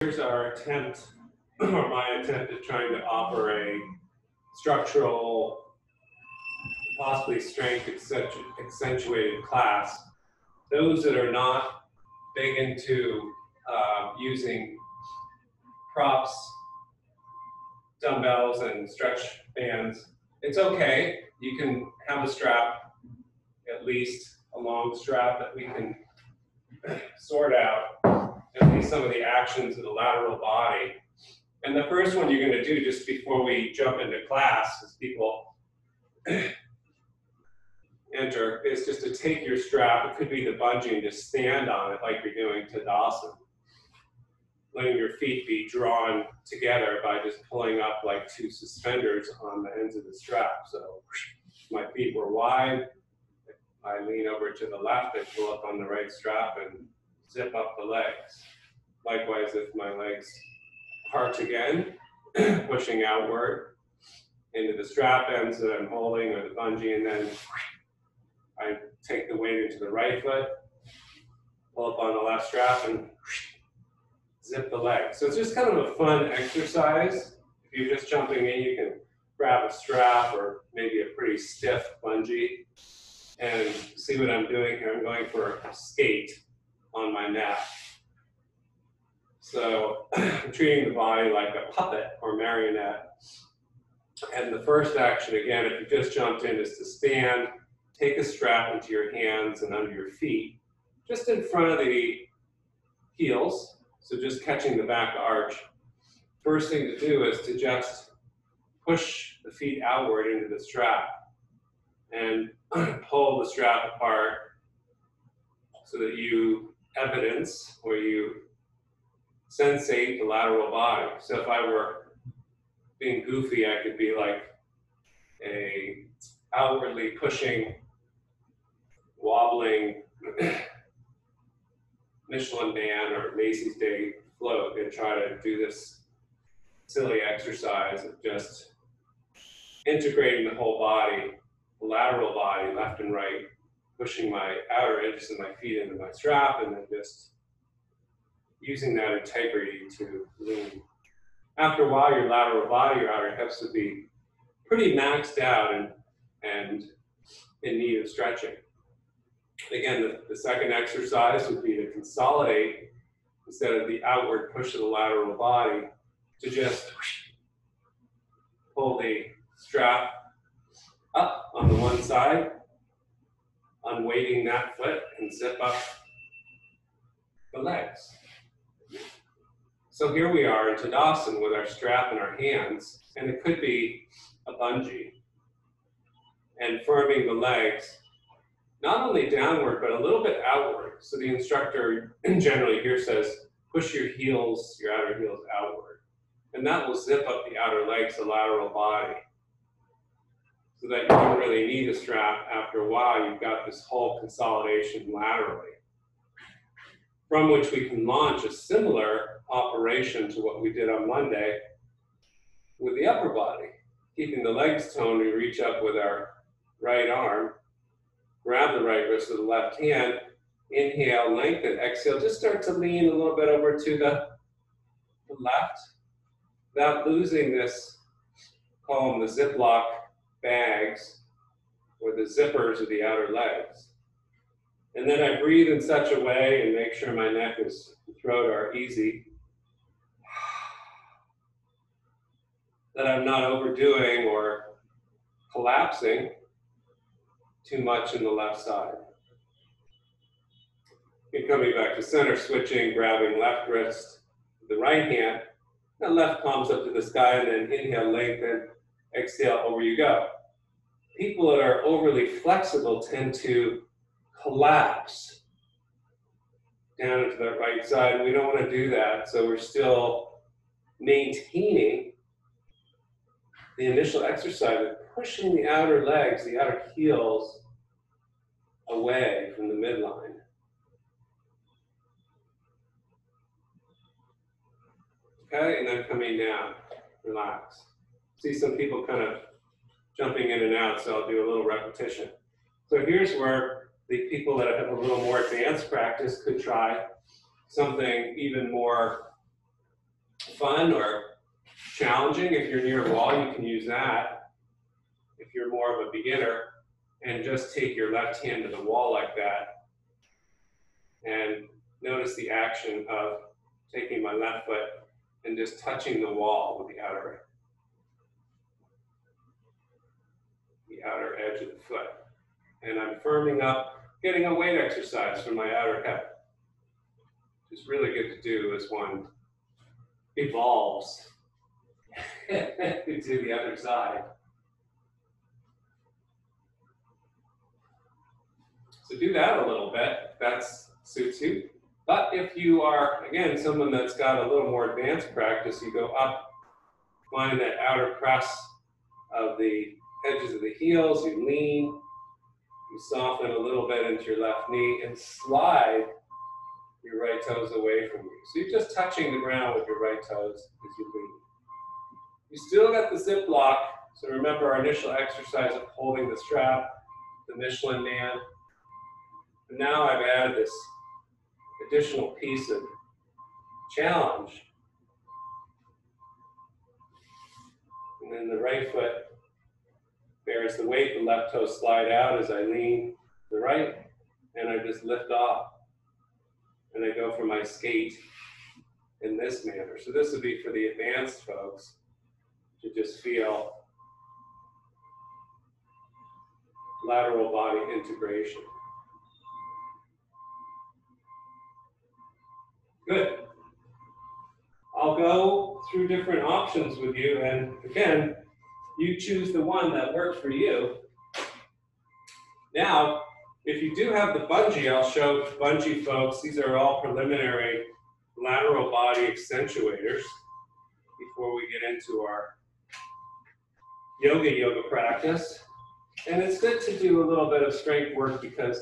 Here's our attempt, or my attempt at trying to offer a structural, possibly strength accentuated class. Those that are not big into using props, dumbbells, and stretch bands, it's okay. You can have a strap, at least a long strap that we can sort out at least some of the actions of the lateral body. And the first one you're going to do just before we jump into class, as people enter, is just to take your strap. It could be the bungee and just stand on it like you're doing Tadasana. Letting your feet be drawn together by just pulling up like two suspenders on the ends of the strap. So my feet were wide. I lean over to the left, I pull up on the right strap and zip up the legs. Likewise, if my legs arch again, pushing outward into the strap ends that I'm holding or the bungee, and then I take the weight into the right foot, pull up on the left strap, and zip the legs. So it's just kind of a fun exercise. If you're just jumping in, you can grab a strap or maybe a pretty stiff bungee and see what I'm doing here. I'm going for a skate on my mat. So I'm treating the body like a puppet or marionette. And the first action, again, if you just jumped in, is to stand, take a strap into your hands and under your feet, just in front of the heels, so just catching the back arch. First thing to do is to just push the feet outward into the strap and pull the strap apart so that you evidence or you sensate the lateral body. So if I were being goofy, I could be like a outwardly pushing, wobbling Michelin Man or Macy's Day float and try to do this silly exercise of just integrating the whole body, the lateral body, left and right, pushing my outer edges of my feet into my strap, and then just using that integrity to lean. After a while, your lateral body, your outer hips would be pretty maxed out and in need of stretching. Again, the second exercise would be to consolidate, instead of the outward push of the lateral body, to just pull the strap up on the one side, unweighting that foot, and zip up the legs. So here we are in Tadasana with our strap in our hands, and it could be a bungee, and firming the legs not only downward, but a little bit outward. So the instructor generally here says, push your heels, your outer heels outward. And that will zip up the outer legs, the lateral body, so that you don't really need a strap. After a while, you've got this whole consolidation laterally, from which we can launch a similar operation to what we did on Monday with the upper body. Keeping the legs toned, we reach up with our right arm, grab the right wrist with the left hand, inhale, lengthen, exhale, just start to lean a little bit over to the left, without losing this, call them the Ziploc bags, or the zippers of the outer legs. And then I breathe in such a way and make sure my neck and throat are easy, that I'm not overdoing or collapsing too much in the left side. And coming back to center, switching, grabbing left wrist with the right hand, and left palms up to the sky, and then inhale, lengthen, exhale, over you go. People that are overly flexible tend to collapse down into the right side. We don't want to do that, so we're still maintaining the initial exercise of pushing the outer legs, the outer heels, away from the midline. Okay, and then coming down, relax. See some people kind of jumping in and out, so I'll do a little repetition. So here's where the people that have a little more advanced practice could try something even more fun or challenging, if you're near a wall, you can use that. If you're more of a beginner, and just take your left hand to the wall like that, and notice the action of taking my left foot and just touching the wall with the outer edge of the foot. And I'm firming up, getting a weight exercise from my outer hip. It's really good to do as one evolves to the other side. So do that a little bit, if that suits you. But if you are, again, someone that's got a little more advanced practice, you go up, find that outer press of the edges of the heels, you lean, you soften a little bit into your left knee and slide your right toes away from you. So you're just touching the ground with your right toes as you lean. You still got the zip lock, so remember our initial exercise of holding the strap, the Michelin man. And now I've added this additional piece of challenge. And then the right foot bears the weight, the left toe slide out as I lean to the right, and I just lift off. And I go for my skate in this manner. So this would be for the advanced folks to just feel lateral body integration. Good. I'll go through different options with you, and again, you choose the one that works for you. Now, if you do have the bungee, I'll show bungee folks. These are all preliminary lateral body accentuators before we get into our yoga practice. And it's good to do a little bit of strength work, because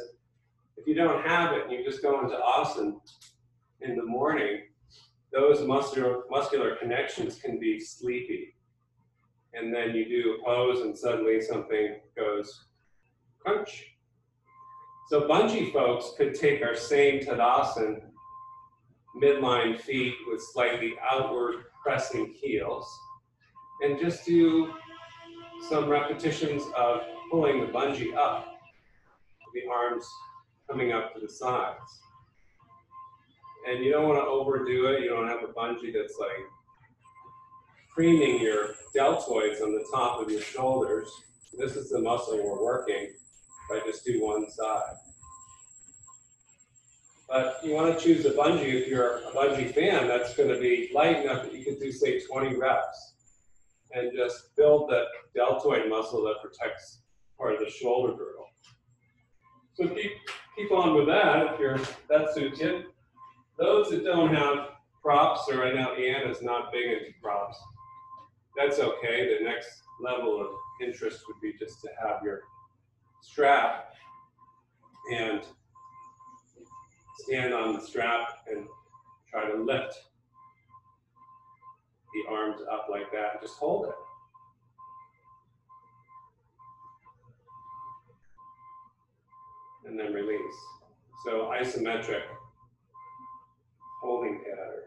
if you don't have it and you just go into asana in the morning, those muscular connections can be sleepy. And then you do a pose and suddenly something goes crunch. So bungee folks could take our same Tadasana, midline feet with slightly outward pressing heels, and just do some repetitions of pulling the bungee up, the arms coming up to the sides. And you don't want to overdo it. You don't have a bungee that's like creaming your deltoids on the top of your shoulders. This is the muscle we're working. If I just do one side. But you want to choose a bungee. If you're a bungee fan, that's going to be light enough that you could do, say, 20 reps and just build the deltoid muscle that protects part of the shoulder girdle. So keep on with that if that suits you. Those that don't have props, or I know Ann is not big into props, that's okay. The next level of interest would be just to have your strap and stand on the strap and try to lift the arms up like that. Just hold it. And then release. So isometric holding pattern.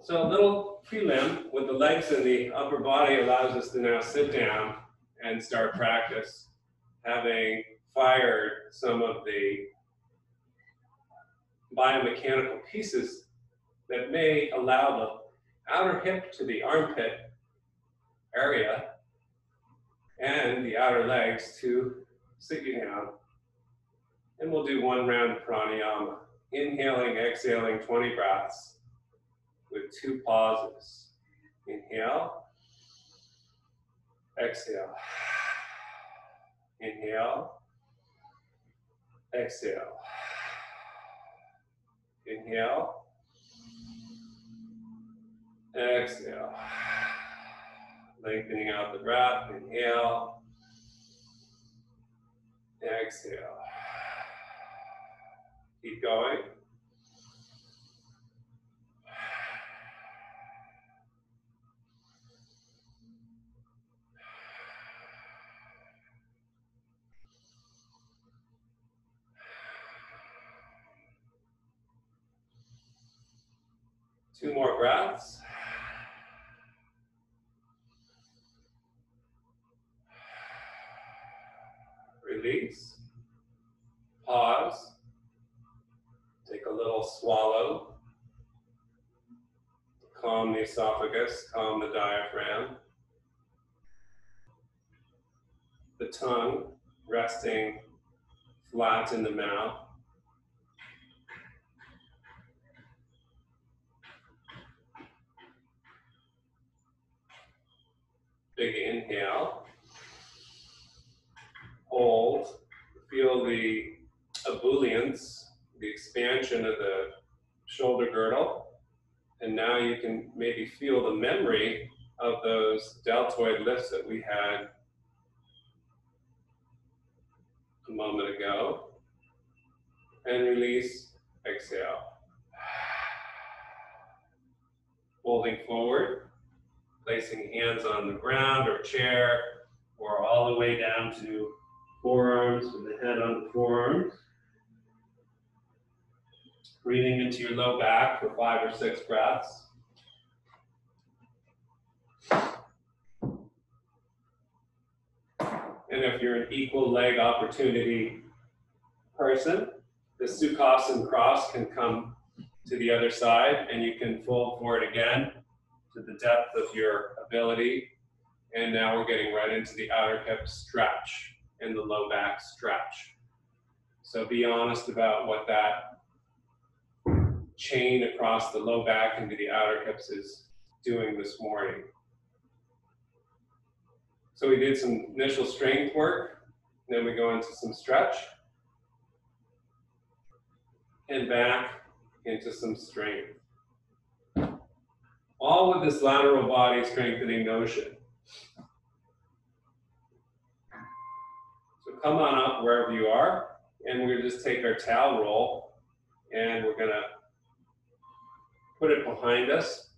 So a little prelim with the legs and the upper body allows us to now sit down and start practice, having fired some of the biomechanical pieces that may allow the outer hip to the armpit area and the outer legs to sit you down. And we'll do one round of pranayama. Inhaling, exhaling, 20 breaths with 2 pauses. Inhale, exhale. Inhale, exhale. Inhale, exhale. Lengthening out the breath. Inhale, exhale. Keep going. 2 more breaths. Release. Pause. Take a little swallow. Calm the esophagus, calm the diaphragm. The tongue resting flat in the mouth. Big inhale. Hold. Feel the ebullience, the expansion of the shoulder girdle. And now you can maybe feel the memory of those deltoid lifts that we had a moment ago. And release, exhale. Folding forward, placing hands on the ground or chair, or all the way down to forearms with the head on the forearms. Breathing into your low back for 5 or 6 breaths. And if you're an equal leg opportunity person, the Sukhasana cross can come to the other side and you can fold forward again to the depth of your ability. And now we're getting right into the outer hip stretch and the low back stretch. So be honest about what that chain across the low back into the outer hips is doing this morning. So we did some initial strength work, then we go into some stretch, and back into some strength. All with this lateral body strengthening notion. So come on up wherever you are, and we're gonna just take our towel roll, and we're gonna put it behind us.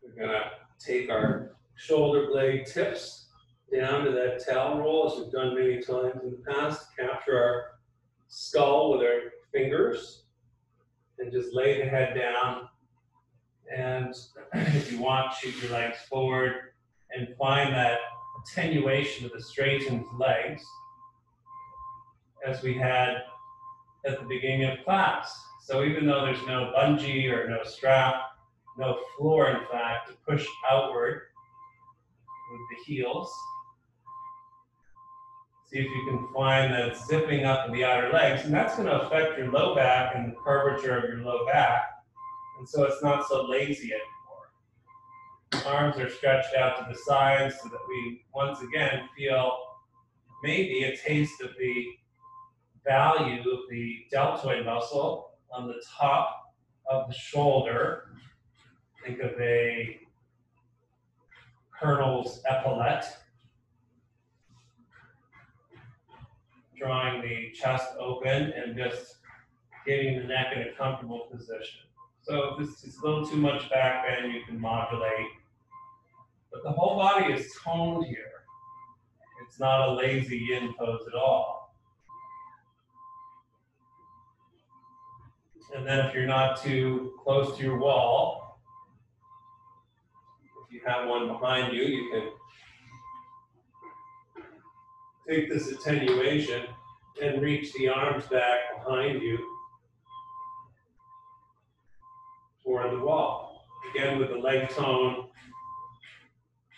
We're gonna take our shoulder blade tips down to that towel roll, as we've done many times in the past. Capture our skull with our fingers and just lay the head down. And if you want, shoot your legs forward and find that attenuation of the straightened legs as we had at the beginning of class. So even though there's no bungee or no strap, no floor in fact, to push outward with the heels, see if you can find that zipping up of the outer legs, and that's going to affect your low back and the curvature of your low back, and so it's not so lazy anymore. Arms are stretched out to the sides so that we once again feel maybe a taste of the value of the deltoid muscle on the top of the shoulder. Think of a colonel's epaulette. Drawing the chest open and just getting the neck in a comfortable position. So if this is a little too much back bend, you can modulate. But the whole body is toned here. It's not a lazy yin pose at all. And then if you're not too close to your wall, if you have one behind you, you can take this attenuation and reach the arms back behind you toward the wall. Again, with the leg tone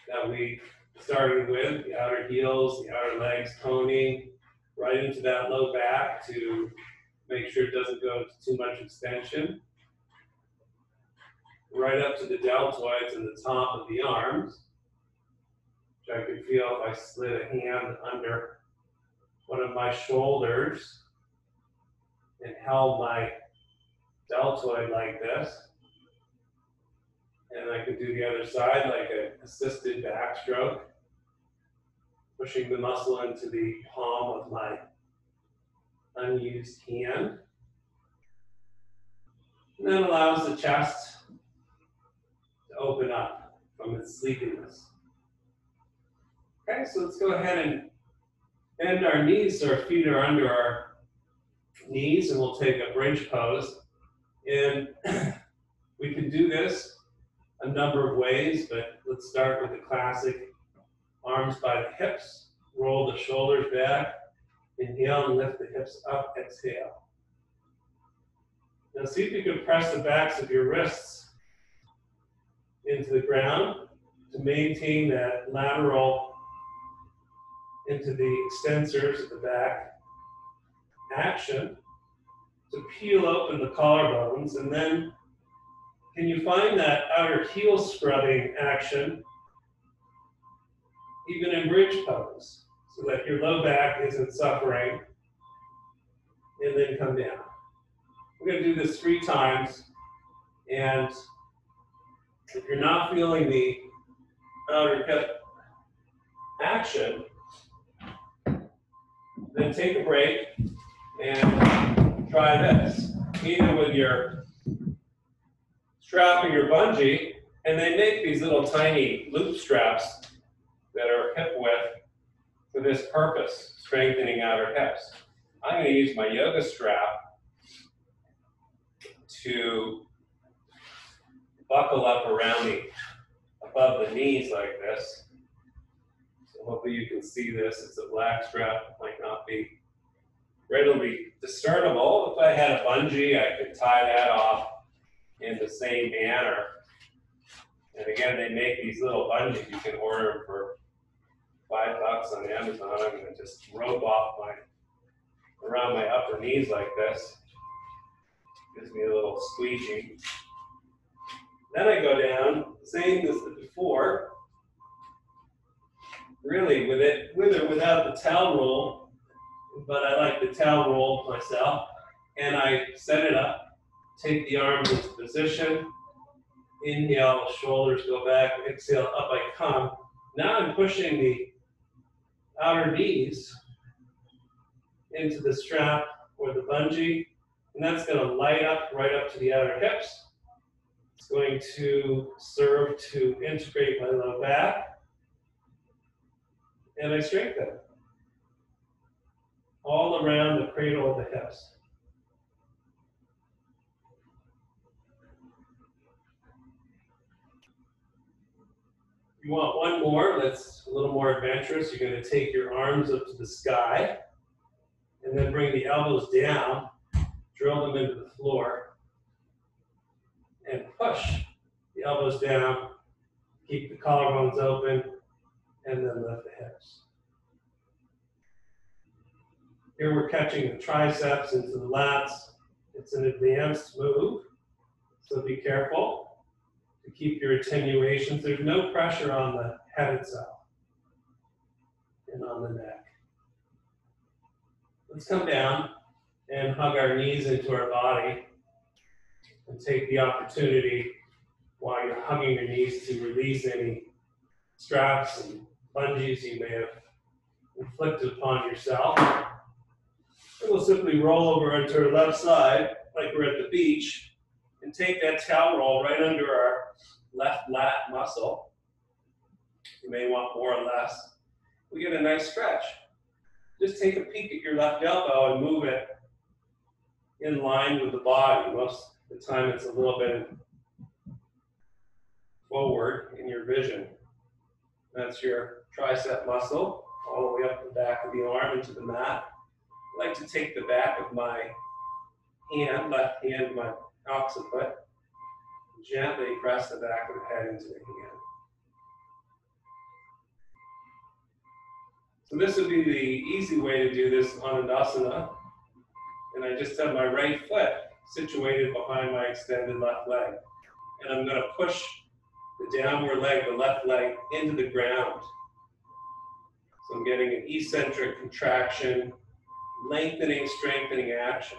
that we started with, the outer heels, the outer legs toning right into that low back to make sure it doesn't go to too much extension. Right up to the deltoids and the top of the arms, which I could feel if I slid a hand under one of my shoulders and held my deltoid like this. And I could do the other side like an assisted backstroke, pushing the muscle into the palm of my unused hand. And that allows the chest to open up from its sleepiness. Okay, so let's go ahead and bend our knees so our feet are under our knees and we'll take a bridge pose. And we can do this a number of ways, but let's start with the classic arms by the hips. Roll the shoulders back. Inhale and lift the hips up. Exhale. Now see if you can press the backs of your wrists into the ground to maintain that lateral into the extensors of the back action to peel open the collarbones. And then can you find that outer heel scrubbing action even in bridge pose so that your low back isn't suffering, and then come down. We're going to do this 3 times, and if you're not feeling the outer hip action, then take a break and try this. Either with your strap or your bungee, and they make these little tiny loop straps that are hip width for this purpose, strengthening outer hips. I'm going to use my yoga strap to buckle up around above the knees like this. So hopefully you can see this. It's a black strap. It might not be readily discernible. If I had a bungee, I could tie that off in the same manner. And again, they make these little bungees. You can order them for $5 on Amazon. I'm going to just rope off around my upper knees like this. Gives me a little squeegee. Then I go down, same as before. Really, with or without the towel roll, but I like the towel roll myself. And I set it up, take the arms into position. Inhale, shoulders go back. Exhale, up I come. Now I'm pushing the outer knees into the strap or the bungee, and that's going to light up right up to the outer hips. It's going to serve to integrate my low back and my strengthen all around the cradle of the hips. You want one more that's a little more adventurous. You're going to take your arms up to the sky and then bring the elbows down, drill them into the floor, and push the elbows down, keep the collarbones open, and then lift the hips. Here we're catching the triceps into the lats. It's an advanced move, so be careful to keep your attenuations. There's no pressure on the head itself and on the neck. Let's come down and hug our knees into our body and take the opportunity while you're hugging your knees to release any straps and bungees you may have inflicted upon yourself. And we'll simply roll over into our left side like we're at the beach and take that towel roll right under our left lat muscle. You may want more or less. We get a nice stretch. Just take a peek at your left elbow and move it in line with the body. Most of the time it's a little bit forward in your vision. That's your tricep muscle, all the way up the back of the arm into the mat. I like to take the back of my hand, left hand, my occiput, gently press the back of the head into the hand. So this would be the easy way to do this Anandasana. And I just have my right foot situated behind my extended left leg. And I'm going to push the downward leg, the left leg, into the ground. So I'm getting an eccentric contraction, lengthening, strengthening action.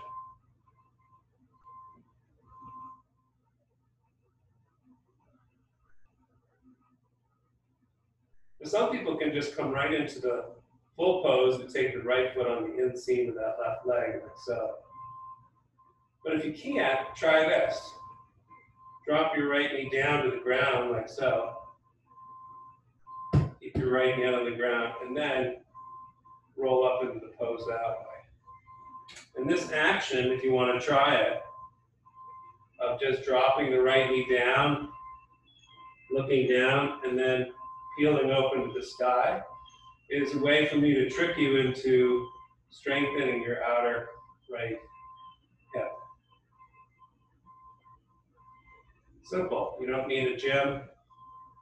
Some people can just come right into the full pose and take the right foot on the inseam of that left leg, like so. But if you can't, try this. Drop your right knee down to the ground, like so. Keep your right hand on the ground, and then roll up into the pose that way. And this action, if you want to try it, of just dropping the right knee down, looking down, and then peeling open to the sky, is a way for me to trick you into strengthening your outer right hip. Simple. You don't need a gym.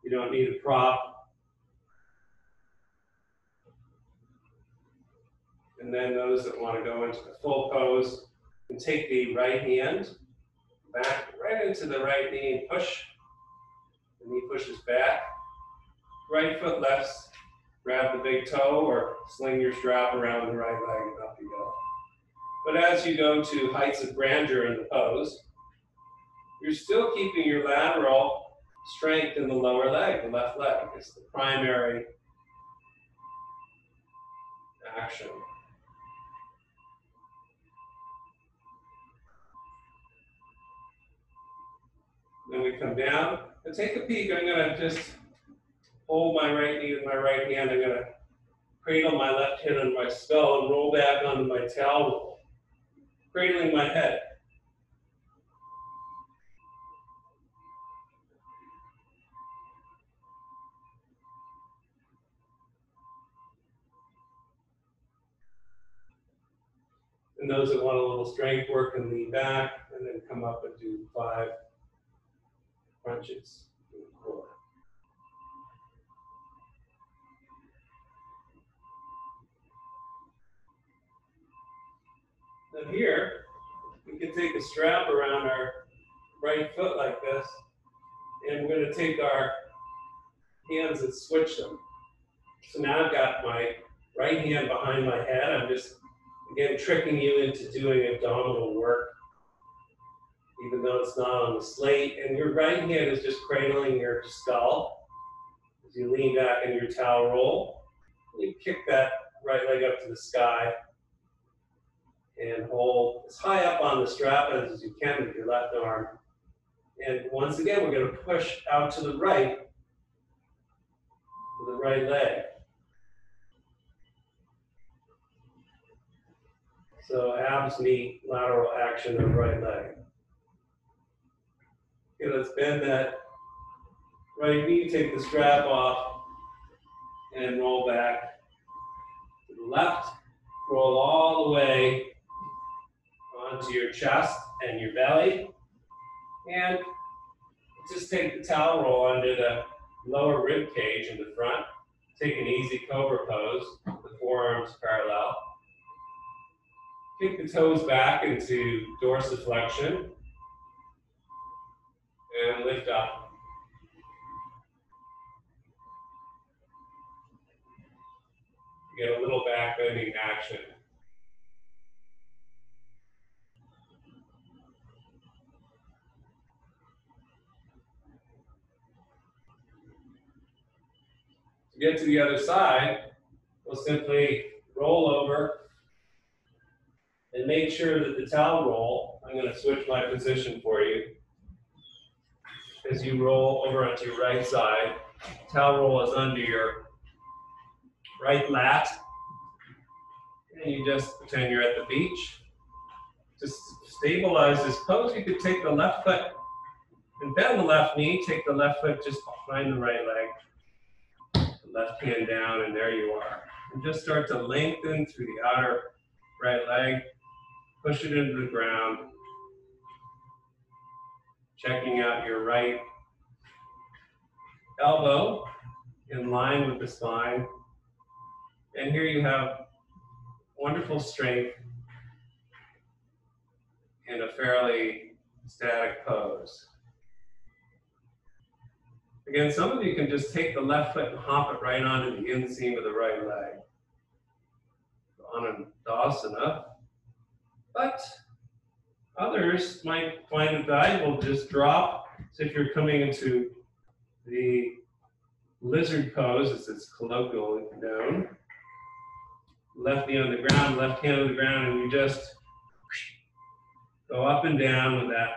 You don't need a prop. And then those that want to go into the full pose can take the right hand back right into the right knee and push. The knee pushes back. Right foot lifts. Grab the big toe or sling your strap around the right leg and up you go. But as you go to heights of grandeur in the pose, you're still keeping your lateral strength in the lower leg, the left leg. It's the primary action. Then we come down and take a peek. I'm going to just hold my right knee with my right hand. I'm going to cradle my left hand on my skull and roll back onto my towel roll, cradling my head. And those that want a little strength work can lean back and then come up and do 5 crunches in the core. Then here, we can take a strap around our right foot like this, and we're going to take our hands and switch them. So now I've got my right hand behind my head. I'm just, again, tricking you into doing abdominal work, even though it's not on the slate. And your right hand is just cradling your skull as you lean back in your towel roll. You kick that right leg up to the sky and hold as high up on the strap as you can with your left arm. And once again, we're going to push out to the right with the right leg. So abs meet lateral action of right leg. Okay, let's bend that right knee, take the strap off, and roll back to the left. Roll all the way onto your chest and your belly. And just take the towel roll under the lower rib cage in the front. Take an easy cobra pose, the forearms parallel. Kick the toes back into dorsiflexion and lift up. Get a little back bending action. To get to the other side, we'll simply roll over and make sure that the towel roll, I'm going to switch my position for you. As you roll over onto your right side, towel roll is under your right lat. And you just pretend you're at the beach. Just stabilize this pose. You could take the left foot and bend the left knee, take the left foot just behind the right leg. The left hand down, and there you are. And just start to lengthen through the outer right leg. Push it into the ground. Checking out your right elbow in line with the spine. And here you have wonderful strength in a fairly static pose. Again, some of you can just take the left foot and hop it right onto the inseam of the right leg. Anandasana. But others might find it valuable to just drop. So if you're coming into the lizard pose, as it's colloquially known, left knee on the ground, left hand on the ground, and you just go up and down with that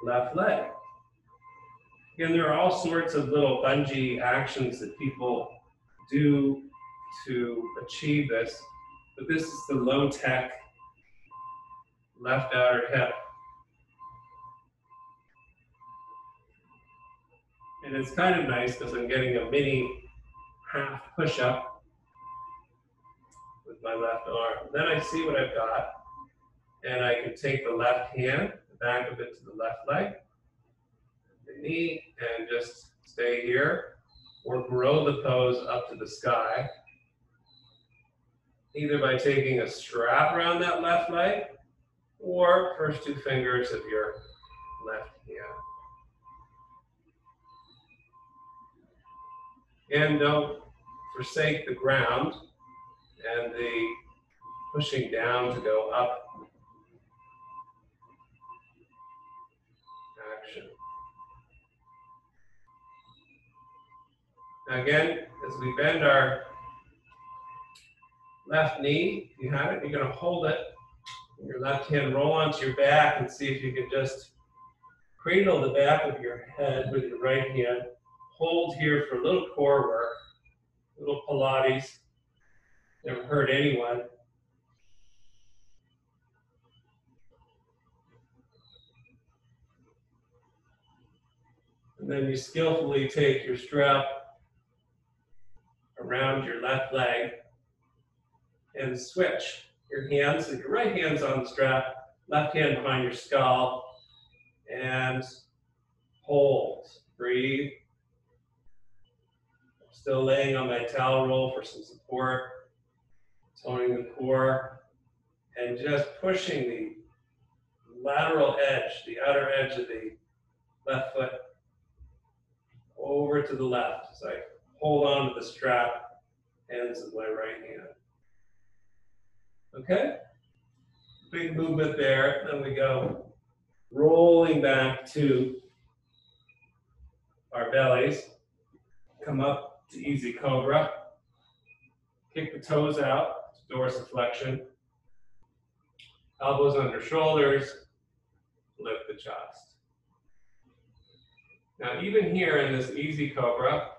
left leg. Again, there are all sorts of little bungee actions that people do to achieve this. But this is the low-tech left outer hip. And it's kind of nice because I'm getting a mini half push-up with my left arm. Then I see what I've got, and I can take the left hand, the back of it to the left leg, the knee, and just stay here, or grow the pose up to the sky, either by taking a strap around that left leg, or first two fingers of your left hand. And don't forsake the ground and the pushing down to go up action. Now again, as we bend our left knee, if you have it, you're going to hold it. Your left hand roll onto your back and see if you can just cradle the back of your head with your right hand. Hold here for a little core work, a little Pilates. Never hurt anyone. And then you skillfully take your strap around your left leg and switch your hands. So your right hand's on the strap, left hand behind your skull, and hold. Breathe. I'm still laying on my towel roll for some support, toning the core, and just pushing the lateral edge, the outer edge of the left foot over to the left. So I hold on to the strap, ends of my right hand. Okay? Big movement there. Then we go rolling back to our bellies. Come up to easy cobra. Kick the toes out, dorsiflexion. Elbows under shoulders. Lift the chest. Now, even here in this easy cobra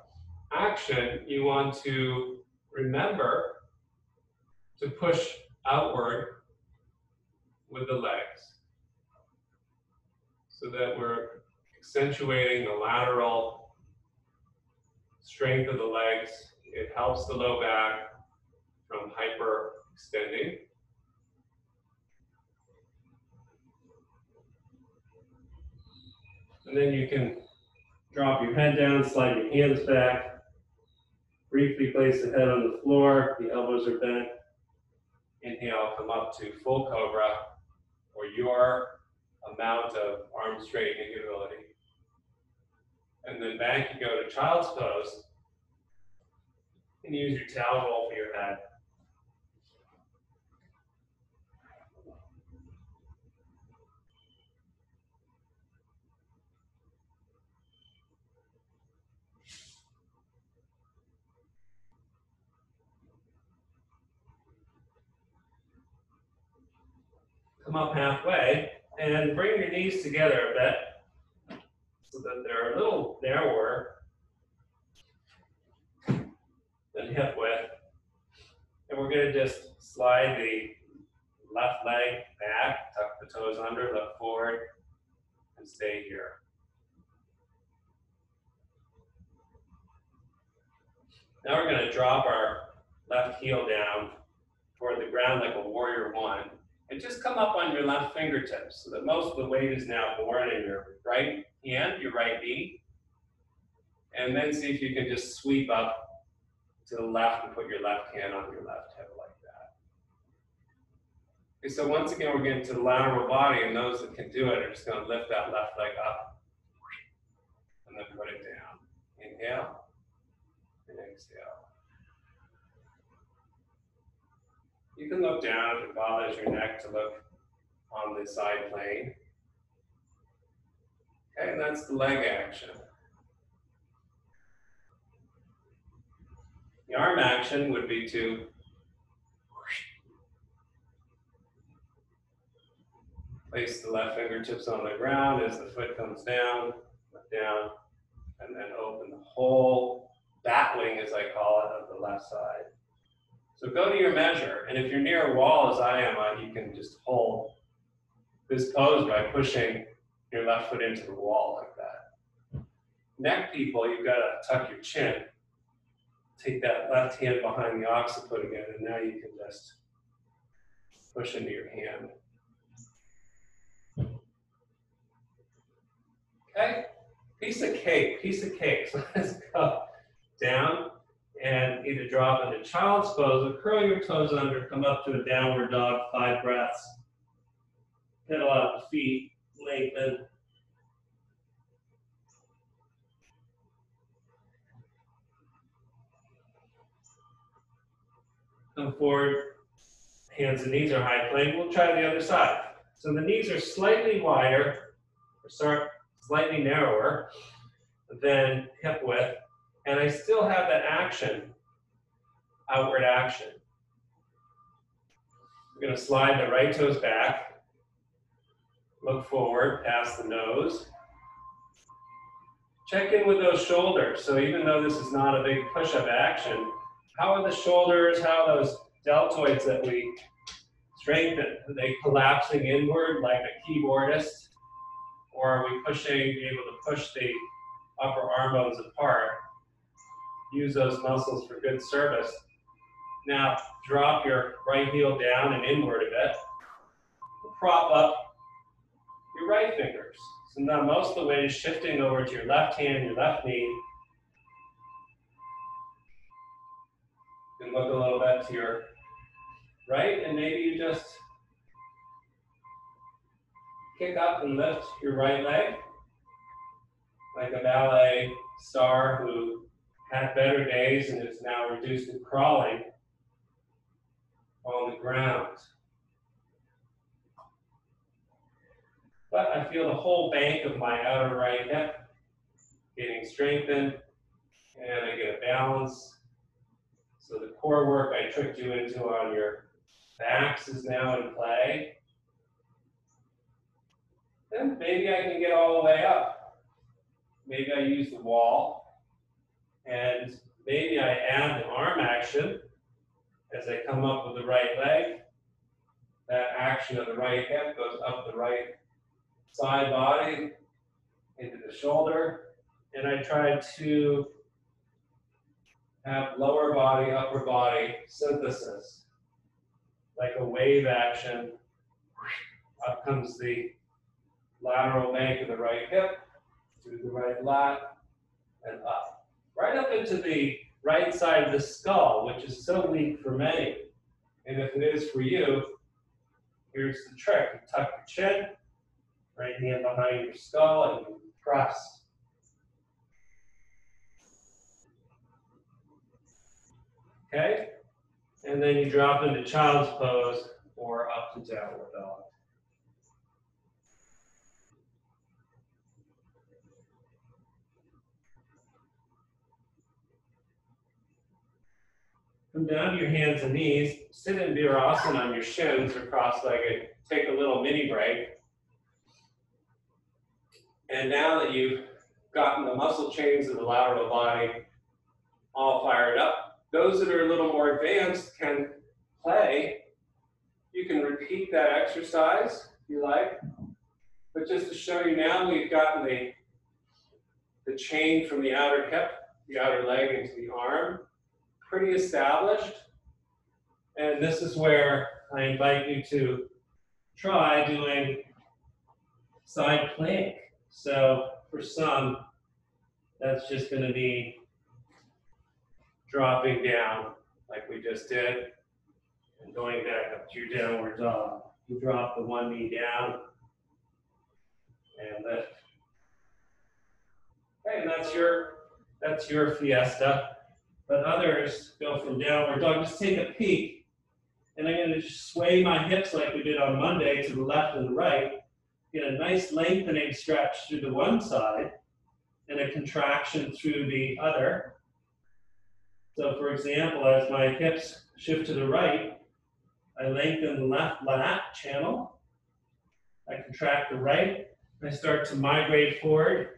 action, you want to remember to push outward with the legs so that we're accentuating the lateral strength of the legs. It helps the low back from hyperextending. And then you can drop your head down, slide your hands back, briefly place the head on the floor, the elbows are bent. Inhale, come up to full cobra, or your amount of arm straightening ability. And then back you go to child's pose, and use your towel roll for your head. Come up halfway and bring your knees together a bit so that they're a little narrower than hip width. And we're going to just slide the left leg back, tuck the toes under, look forward, and stay here. Now we're going to drop our left heel down toward the ground like a warrior one. And just come up on your left fingertips so that most of the weight is now borne in your right hand, your right knee. And then see if you can just sweep up to the left and put your left hand on your left hip like that. Okay, so once again, we're getting to the lateral body, and those that can do it are just going to lift that left leg up and then put it down. Inhale and exhale. You can look down if it bothers your neck to look on the side plane. Okay, and that's the leg action. The arm action would be to place the left fingertips on the ground as the foot comes down, and then open the whole bat wing, as I call it, of the left side. So go to your measure, and if you're near a wall as I am, you can just hold this pose by pushing your left foot into the wall like that. Neck people, you've got to tuck your chin. Take that left hand behind the occiput again, and now you can just push into your hand. Okay? Piece of cake. So let's go down and either drop into child's pose or curl your toes under, come up to a downward dog, 5 breaths. Pedal out the feet, lengthen. Come forward, hands and knees are high plank. We'll try the other side. So the knees are slightly wider, or slightly narrower than hip width, and I still have that action, outward action. We're going to slide the right toes back, look forward past the nose. Check in with those shoulders. So even though this is not a big push-up action, how are the shoulders, how are those deltoids that we strengthen? Are they collapsing inward like a keyboardist? Or are we able to push the upper arm bones apart? Use those muscles for good service. Now, drop your right heel down and inward a bit. Prop up your right fingers. So now most of the weight is shifting over to your left hand, your left knee. You can look a little bit to your right, and maybe you just kick up and lift your right leg, like a ballet star who had better days and is now reduced to crawling on the ground. But I feel the whole bank of my outer right hip getting strengthened, and I get a balance. So the core work I tricked you into on your backs is now in play. And maybe I can get all the way up. Maybe I use the wall, and maybe I add the arm action as I come up with the right leg. That action of the right hip goes up the right side body into the shoulder, and I try to have lower body, upper body synthesis, like a wave action. Up comes the lateral bank of the right hip, through the right lat, and up. Right up into the right side of the skull, which is so weak for many. And if it is for you, here's the trick. You tuck your chin, right hand behind your skull, and you press. Okay? And then you drop into child's pose or up to downward dog. Come down to your hands and knees, sit in Virasana on your shins or cross-legged, take a little mini break. And now that you've gotten the muscle chains of the lateral body all fired up, those that are a little more advanced can play. You can repeat that exercise if you like. But just to show you now, we've gotten the chain from the outer hip, the outer leg into the arm, pretty established. And this is where I invite you to try doing side plank. So for some, that's just going to be dropping down like we just did and going back up to your downward dog. You drop the one knee down and lift. Okay, and that's your fiesta. But others go from downward dog. Just take a peek, and I'm going to just sway my hips like we did on Monday to the left and the right. Get a nice lengthening stretch through the one side and a contraction through the other. So for example, as my hips shift to the right, I lengthen the left lat channel. I contract the right. I start to migrate forward.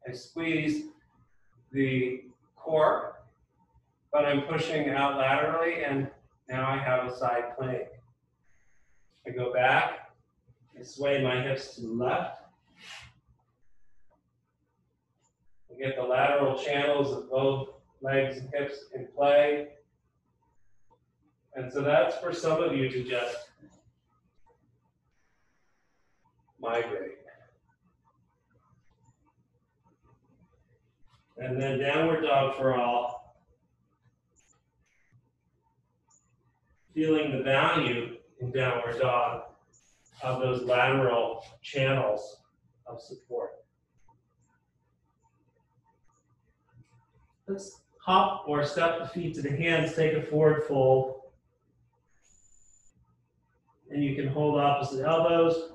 I squeeze the core but I'm pushing out laterally, and now I have a side plank. I go back, I sway my hips to the left. I get the lateral channels of both legs and hips in play. And so that's for some of you to just migrate. And then downward dog for all. Feeling the value in downward dog of those lateral channels of support. Let's hop or step the feet to the hands, take a forward fold. And you can hold opposite elbows,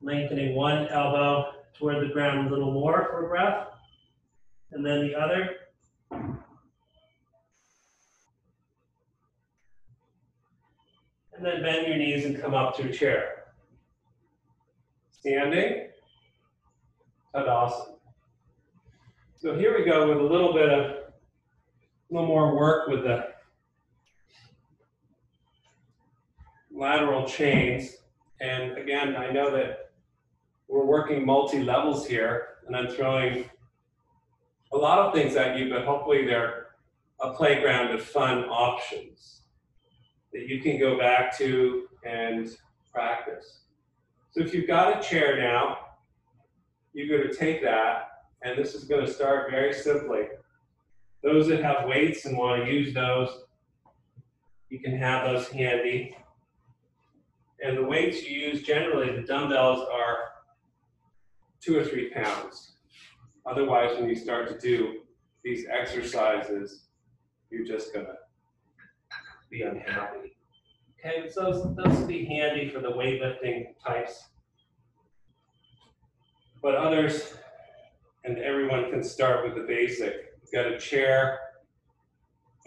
lengthening one elbow toward the ground a little more for a breath, and then the other. And then bend your knees and come up to a chair. Standing, Tadasana. So here we go with a little more work with the lateral chains. And again, I know that we're working multi-levels here, and I'm throwing a lot of things at you, but hopefully they're a playground of fun options that you can go back to and practice. So if you've got a chair now, you're going to take that, and this is going to start very simply. Those that have weights and want to use those, you can have those handy. And the weights you use, generally, the dumbbells are 2 or 3 pounds. Otherwise, when you start to do these exercises, you're just going to be unhappy. Okay, so those will be handy for the weightlifting types. But others, and everyone can start with the basic. You've got a chair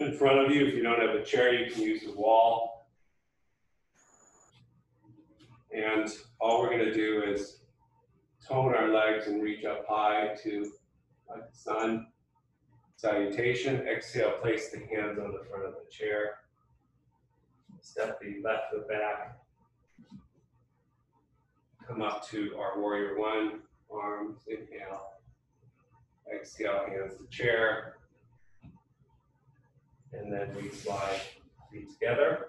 in front of you. If you don't have a chair, you can use a wall. And all we're going to do is tone our legs and reach up high to like the sun. Salutation. Exhale, place the hands on the front of the chair. Step the left foot back. Come up to our warrior one. Arms, inhale. Exhale, hands to chair. And then we slide feet together.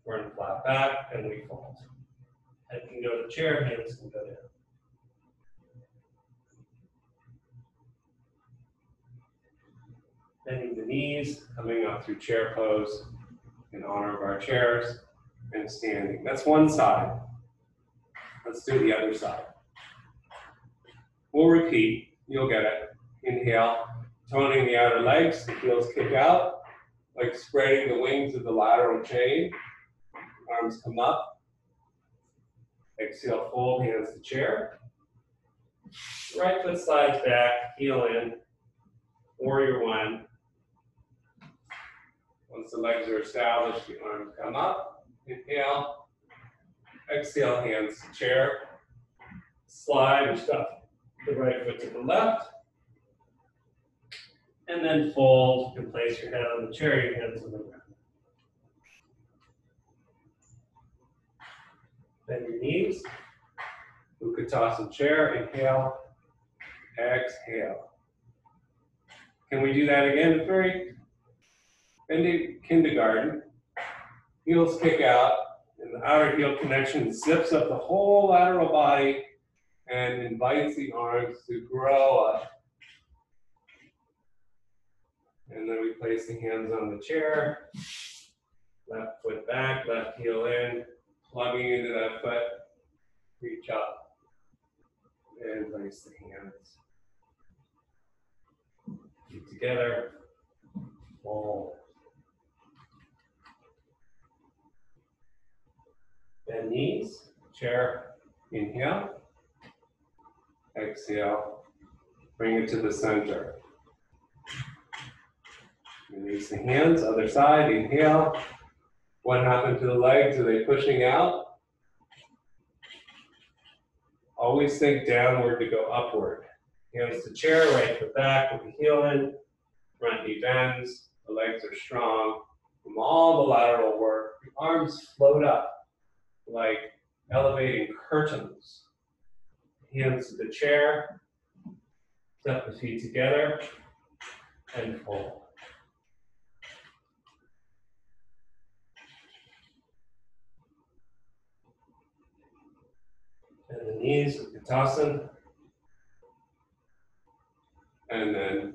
Run flat back, and we fold. Head can go to the chair, hands can go down. Bending the knees, coming up through chair pose in honor of our chairs, and standing. That's one side. Let's do the other side. We'll repeat. You'll get it. Inhale, toning the outer legs, the heels kick out, like spreading the wings of the lateral chain. Arms come up. Exhale, fold, hands to chair. Right foot slides back, heel in. Warrior one. Once the legs are established, the arms come up. Inhale. Exhale, hands to chair. Slide or stuff the right foot to the left. And then fold. You can place your head on the chair, your hands on the ground. Bend your knees. Utkatasana chair. Inhale. Exhale. Can we do that again? It's very kindergarten. Heels kick out, and the outer heel connection zips up the whole lateral body and invites the arms to grow up. And then we place the hands on the chair. Left foot back, left heel in, plugging into that foot. Reach up and place the hands. Feet together. Fold. Bend knees, chair, inhale. Exhale, bring it to the center. Release the hands, other side, inhale. What happened to the legs? Are they pushing out? Always think downward to go upward. Hands to chair, right foot back with the heel in. front knee bends, the legs are strong. From all the lateral work, the arms float up like elevating curtains. Hands to the chair, step the feet together, and fold. And the knees with Uttanasana. And then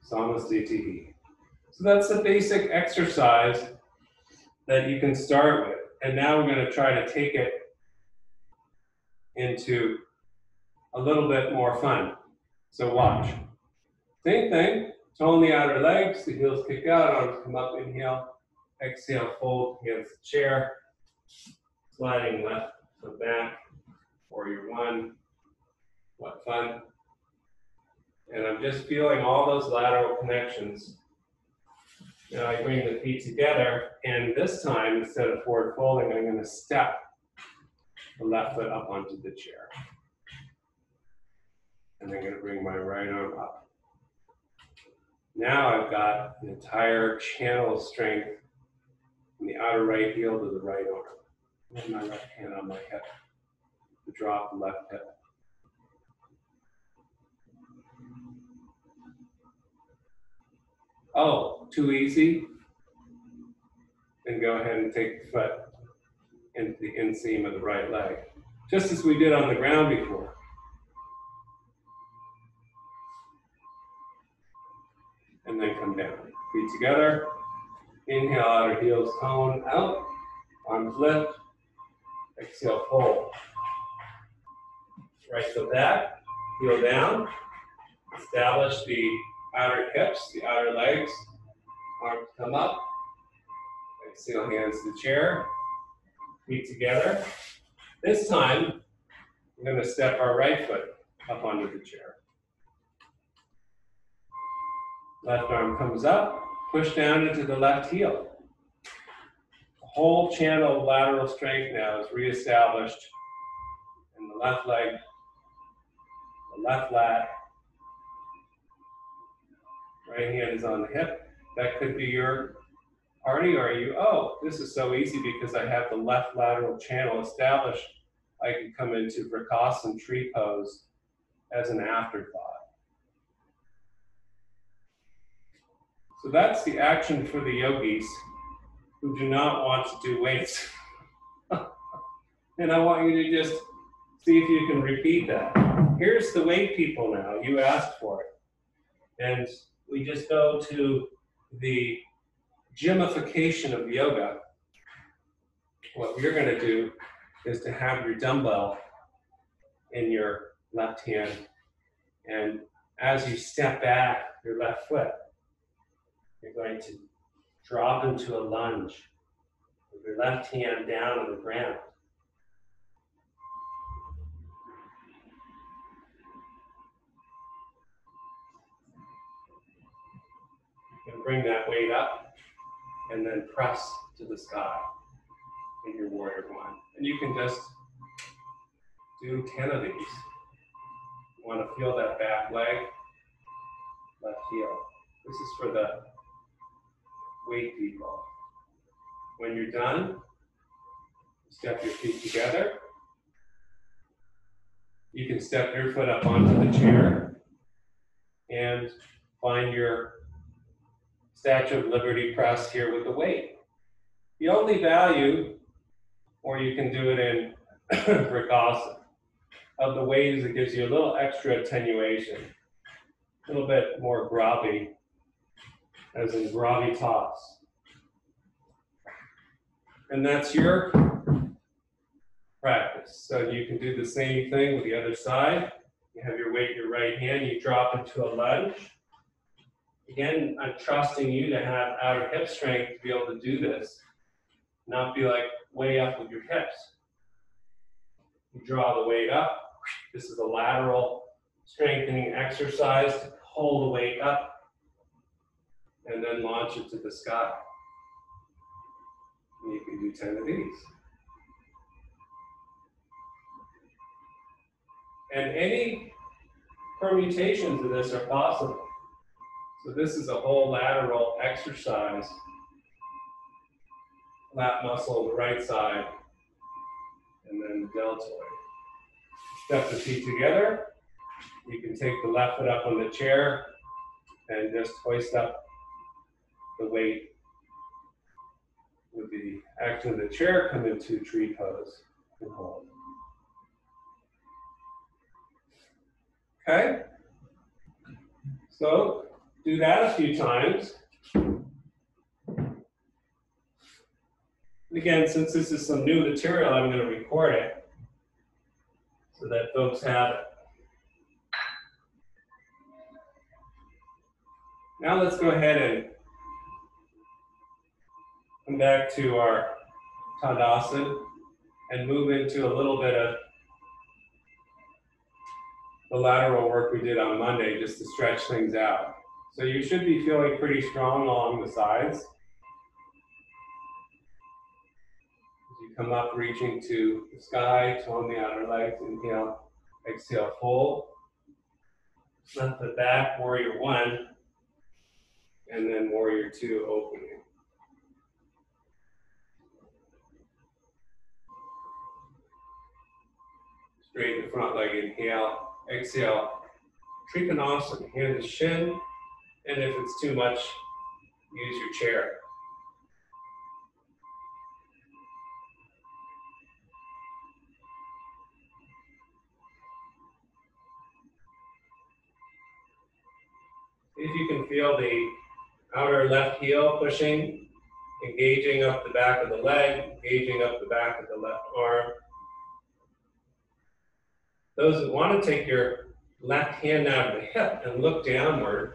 Samasthiti. So that's the basic exercise that you can start with. And now we're going to try to take it into a little bit more fun. So watch. Same thing, tone the outer legs, the heels kick out, arms come up, inhale, exhale, fold, hands to chair, sliding left foot back, warrior one, what fun. And I'm just feeling all those lateral connections. Now I bring the feet together, and this time, instead of forward folding, I'm going to step the left foot up onto the chair. And I'm going to bring my right arm up. Now I've got an entire channel of strength from the outer right heel to the right arm. And my left hand on my hip to drop the left hip. Oh, too easy? Then go ahead and take the foot into the inseam of the right leg, just as we did on the ground before. And then come down. Feet together. Inhale, outer heels tone out. Arms lift. Exhale, fold. Right foot back. Heel down. Establish the outer hips, the outer legs. Arms come up. Exhale, hands to the chair. Feet together. This time, we're going to step our right foot up onto the chair. Left arm comes up, push down into the left heel. The whole channel of lateral strength now is reestablished in the left leg, the left lat. Right hand is on the hip. That could be your party, or you, oh, this is so easy because I have the left lateral channel established. I can come into Vrikasana tree pose as an afterthought. So that's the action for the yogis who do not want to do weights. And I want you to just see if you can repeat that. Here's the weight people now. You asked for it. And we just go to the gymification of yoga. What you're going to do is to have your dumbbell in your left hand. And as you step back your left foot, you're going to drop into a lunge with your left hand down on the ground. You can bring that weight up and then press to the sky in your warrior one. And you can just do 10 of these. You want to feel that back leg, left heel. This is for the weight people. When you're done, step your feet together. You can step your foot up onto the chair and find your Statue of Liberty press here with the weight. The only value, or you can do it in Vrikasana, of the weight is it gives you a little extra attenuation, a little bit more grabby, as in gravitas. And that's your practice. So you can do the same thing with the other side. You have your weight in your right hand, you drop into a lunge. Again, I'm trusting you to have outer hip strength to be able to do this, not be like way up with your hips. You draw the weight up. This is a lateral strengthening exercise to pull the weight up and then launch it to the sky. And you can do 10 of these. And any permutations of this are possible. So this is a whole lateral exercise. Lat muscle, the right side, and then the deltoid. Step the feet together. You can take the left foot up on the chair and just hoist up the weight with the action of the chair, come into tree pose and hold. Okay? So do that a few times. Again, since this is some new material, I'm going to record it so that folks have it. Now let's go ahead and come back to our Tadasana and move into a little bit of the lateral work we did on Monday just to stretch things out. So you should be feeling pretty strong along the sides. As you come up, reaching to the sky, tone the outer legs, inhale, exhale, fold. Left foot back, warrior one, and then warrior two, opening. Straighten the front leg, inhale, exhale, Trikonasana, hand to shin, and if it's too much, use your chair. If you can feel the outer left heel pushing, engaging up the back of the leg, engaging up the back of the left arm. Those that want to take your left hand out of the hip and look downward.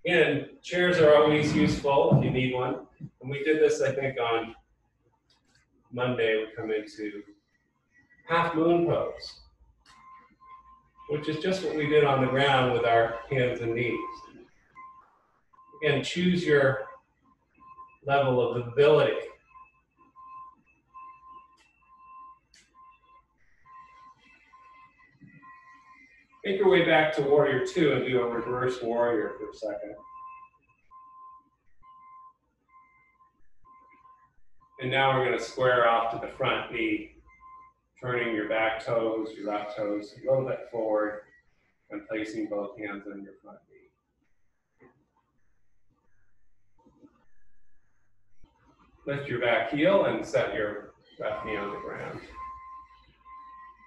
Again, chairs are always useful if you need one. And we did this, I think, on Monday. We come into half moon pose, which is just what we did on the ground with our hands and knees. Again, choose your level of ability. Make your way back to warrior two and do a reverse warrior for a second. And now we're going to square off to the front knee, turning your back toes, your left toes a little bit forward, and placing both hands on your front knee. Lift your back heel and set your left knee on the ground.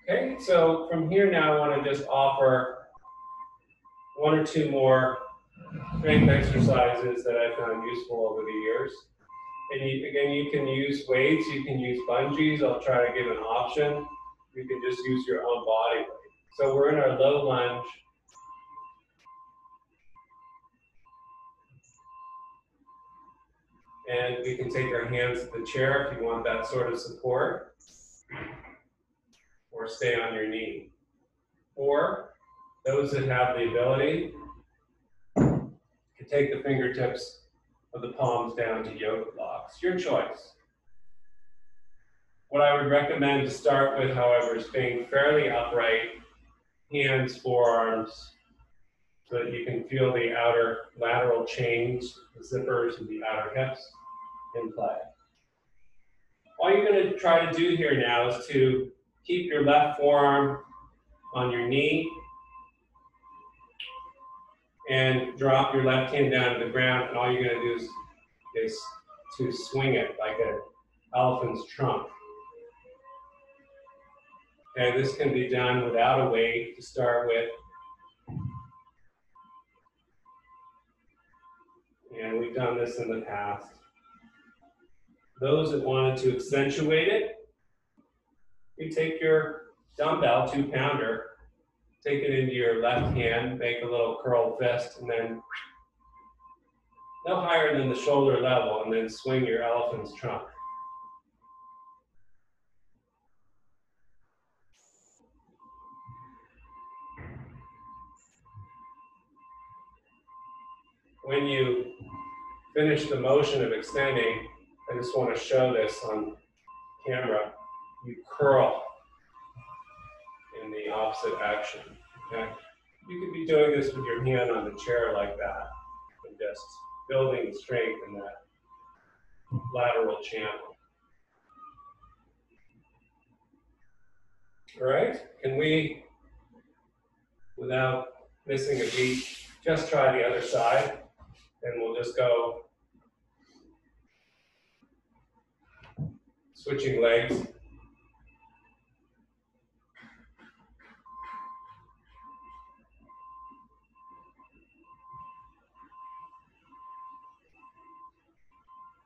Okay, so from here now I want to just offer one or two more strength exercises that I've found useful over the years. And again, you can use weights, you can use bungees. I'll try to give an option. You can just use your own body weight. So we're in our low lunge. And we can take our hands to the chair if you want that sort of support. Or stay on your knee. Or those that have the ability can take the fingertips of the palms down to yoga blocks. Your choice. What I would recommend to start with, however, is being fairly upright, hands, forearms, so that you can feel the outer lateral chains, the zippers of the outer hips in play. All you're going to try to do here now is to keep your left forearm on your knee and drop your left hand down to the ground, and all you're going to do is to swing it like an elephant's trunk. Okay, this can be done without a weight to start with. And we've done this in the past. Those that wanted to accentuate it, you take your dumbbell, 2-pounder, take it into your left hand, make a little curled fist, and then no higher than the shoulder level, and then swing your elephant's trunk. When you finish the motion of extending, I just want to show this on camera. You curl in the opposite action. Okay? You could be doing this with your hand on the chair like that. just building strength in that lateral channel. All right, can we, without missing a beat, just try the other side, and we'll just go switching legs.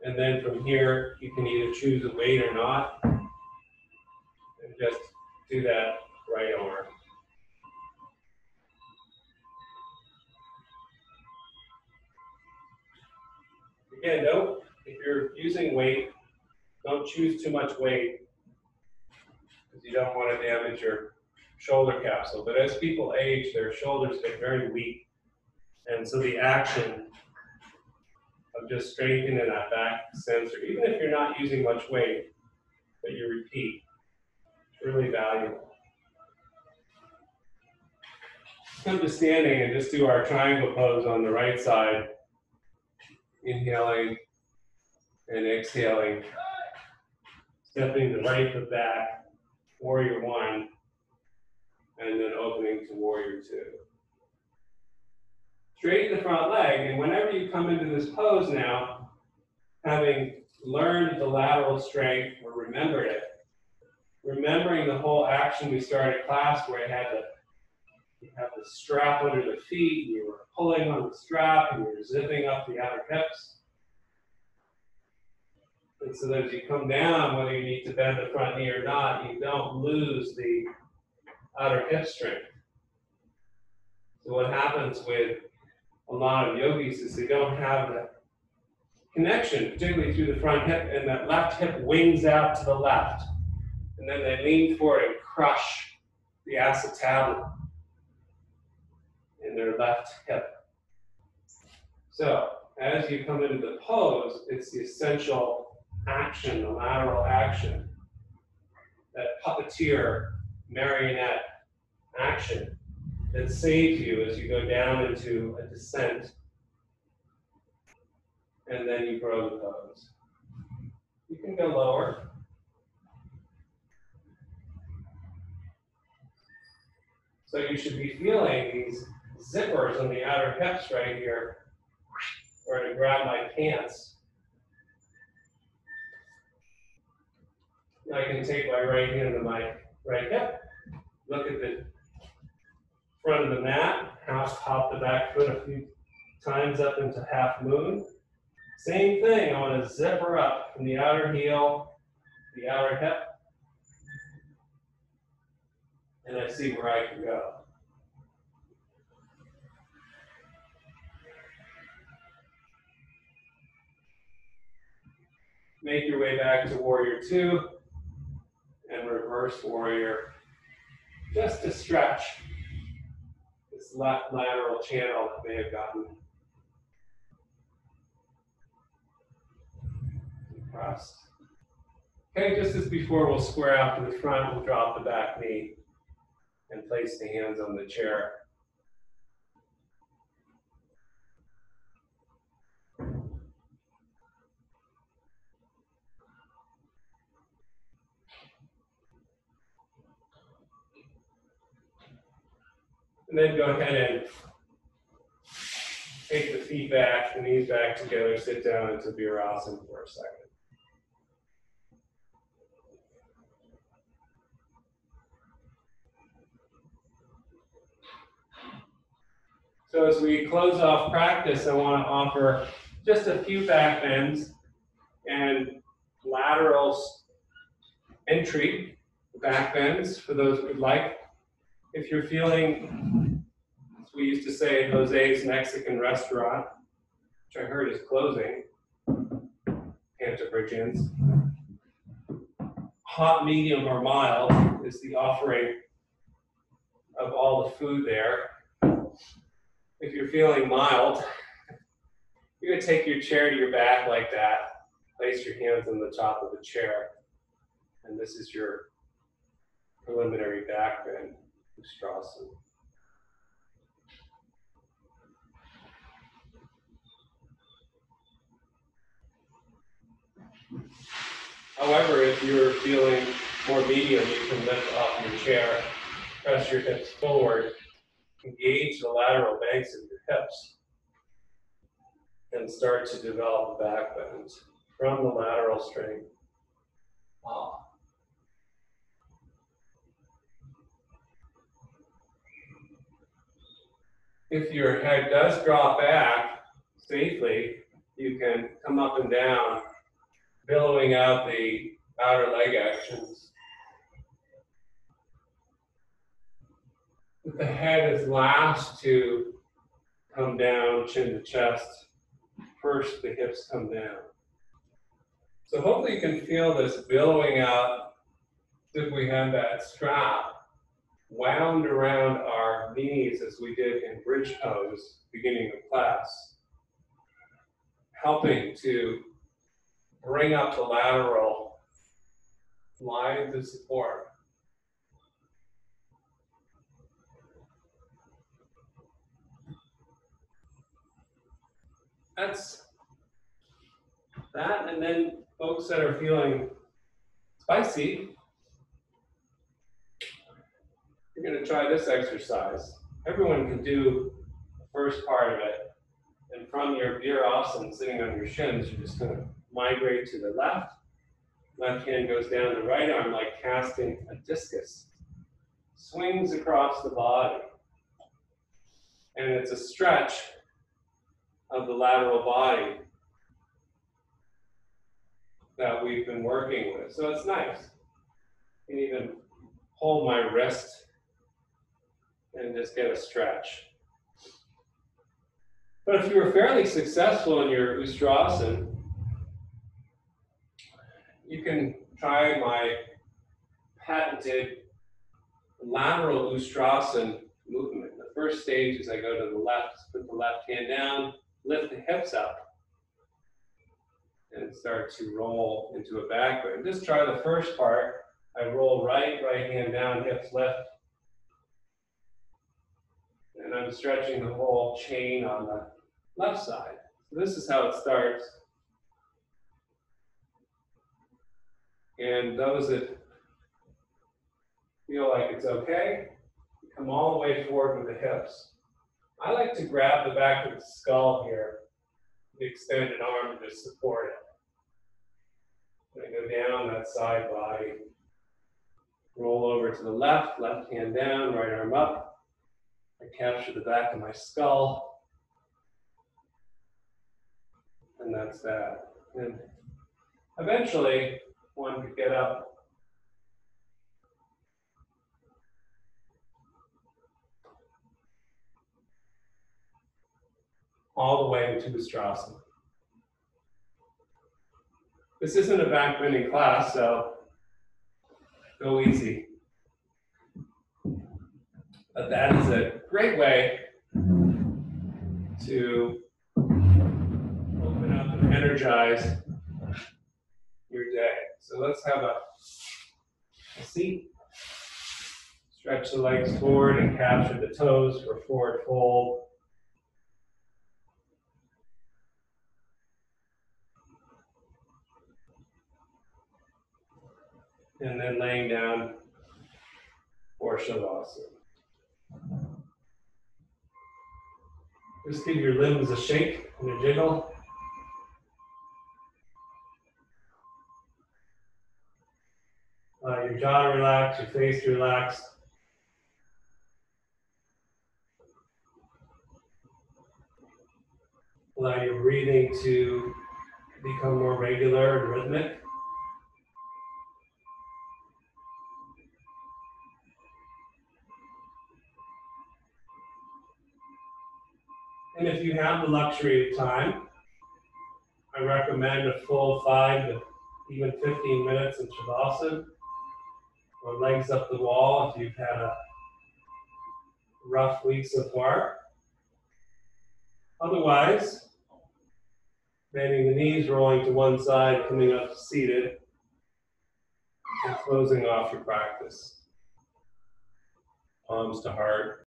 And then from here, you can either choose a weight or not, and just do that right arm. Again, if you're using weight, don't choose too much weight because you don't want to damage your shoulder capsule. But as people age, their shoulders get very weak. And so the action of just strengthening that back sensor, even if you're not using much weight, but you repeat, it's really valuable. Come to standing and just do our triangle pose on the right side. Inhaling and exhaling. Stepping the right foot back, warrior one, and then opening to warrior two. Straighten the front leg, and whenever you come into this pose now, having learned the lateral strength or remembered it, remembering the whole action we started class where you have the strap under the feet, and you were pulling on the strap, and you were zipping up the outer hips. And so that as you come down, whether you need to bend the front knee or not, you don't lose the outer hip strength. So what happens with a lot of yogis is they don't have that connection, particularly through the front hip, and that left hip wings out to the left. And then they lean forward and crush the acetabulum in their left hip. So as you come into the pose, it's the essential action, the lateral action, that puppeteer, marionette action that saves you as you go down into a descent, and then you grow the pose. You can go lower. So you should be feeling these zippers on the outer hips right here, or to grab my pants. I can take my right hand to my right hip, look at the front of the mat, hop the back foot a few times up into half moon. Same thing, I want to zipper up from the outer heel, the outer hip, and I see where I can go. Make your way back to warrior two and reverse warrior, just to stretch this lateral channel that may have gotten compressed. Okay, just as before, we'll square out to the front, we'll drop the back knee and place the hands on the chair. And then go ahead and take the feet back, the knees back together, sit down into Virasana for a second. So as we close off practice, I want to offer just a few back bends and lateral entry back bends for those who would like. If you're feeling, as we used to say, Jose's Mexican restaurant, which I heard is closing, Canterbury Inns. Hot, medium, or mild is the offering of all the food there. If you're feeling mild, you're going to take your chair to your back like that, place your hands on the top of the chair, and this is your preliminary back bend, Ustrasana. However, if you're feeling more medium, you can lift off your chair, press your hips forward, engage the lateral banks of your hips, and start to develop a back bend from the lateral strength. If your head does drop back safely, you can come up and down, billowing out the outer leg actions. The head is last to come down, chin to chest. First, the hips come down. So hopefully you can feel this billowing out as if we have that strap wound around our knees as we did in bridge pose, beginning of class, helping to bring up the lateral lines of support. That's that, and then folks that are feeling spicy, you're going to try this exercise. Everyone can do the first part of it. And from your virasana, sitting on your shins, you're just going to migrate to the left. Left hand goes down the right arm like casting a discus. Swings across the body. And it's a stretch of the lateral body that we've been working with. So it's nice. You can even hold my wrist and just get a stretch. But if you were fairly successful in your Ustrasana, you can try my patented lateral Ustrasana movement. The first stage is I go to the left, put the left hand down, lift the hips up, and start to roll into a back bend. Just try the first part. I roll right hand down, hips lift. And I'm stretching the whole chain on the left side. So this is how it starts. And those that feel like it's okay, come all the way forward with the hips. I like to grab the back of the skull here, the extended arm to support it. I go down that side body, roll over to the left, left hand down, right arm up. I capture the back of my skull. And that's that. And eventually, one could get up all the way into Ustrasana. This isn't a back bending class, so go easy. But that is a great way to open up and energize your day. So let's have a seat. Stretch the legs forward and capture the toes for forward fold. And then laying down for Shavasana. Just give your limbs a shake and a jiggle. Your jaw relaxed, your face relaxed. Allow your breathing to become more regular and rhythmic. And if you have the luxury of time, I recommend a full 5 to even 15 minutes in Shavasana, or legs up the wall if you've had a rough week so far. Otherwise, bending the knees, rolling to one side, coming up seated, and closing off your practice. Palms to heart.